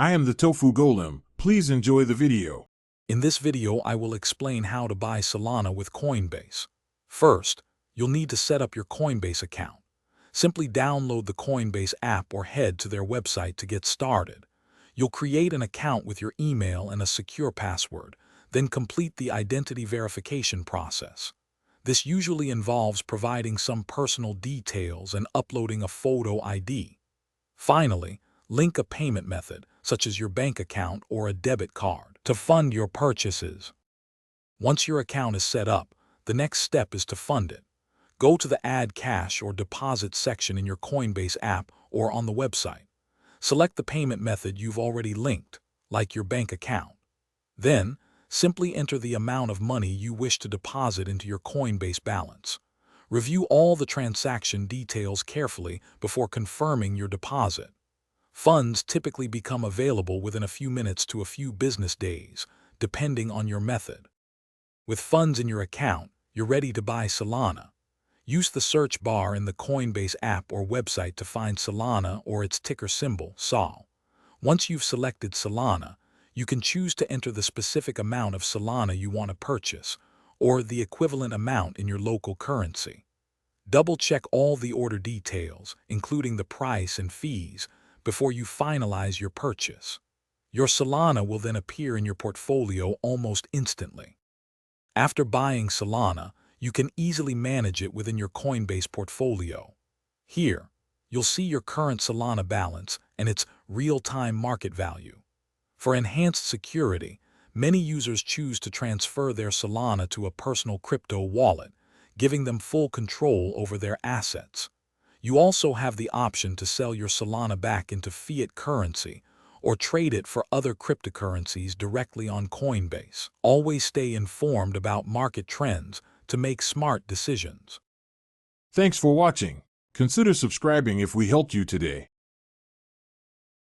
I am the Tofu Golem. Please enjoy the video. In this video, I will explain how to buy Solana with Coinbase. First, you'll need to set up your Coinbase account. Simply download the Coinbase app or head to their website to get started. You'll create an account with your email and a secure password, then complete the identity verification process. This usually involves providing some personal details and uploading a photo ID. Finally, link a payment method, such as your bank account or a debit card, to fund your purchases. Once your account is set up, the next step is to fund it. Go to the Add Cash or Deposit section in your Coinbase app or on the website. Select the payment method you've already linked, like your bank account. Then, simply enter the amount of money you wish to deposit into your Coinbase balance. Review all the transaction details carefully before confirming your deposit. Funds typically become available within a few minutes to a few business days, depending on your method. With funds in your account, you're ready to buy Solana. Use the search bar in the Coinbase app or website to find Solana or its ticker symbol, SOL. Once you've selected Solana, you can choose to enter the specific amount of Solana you want to purchase, or the equivalent amount in your local currency. Double-check all the order details, including the price and fees, before you finalize your purchase. Your Solana will then appear in your portfolio almost instantly. After buying Solana, you can easily manage it within your Coinbase portfolio. Here, you'll see your current Solana balance and its real-time market value. For enhanced security, many users choose to transfer their Solana to a personal crypto wallet, giving them full control over their assets. You also have the option to sell your Solana back into fiat currency or trade it for other cryptocurrencies directly on Coinbase. Always stay informed about market trends to make smart decisions. Thanks for watching. Consider subscribing if we helped you today.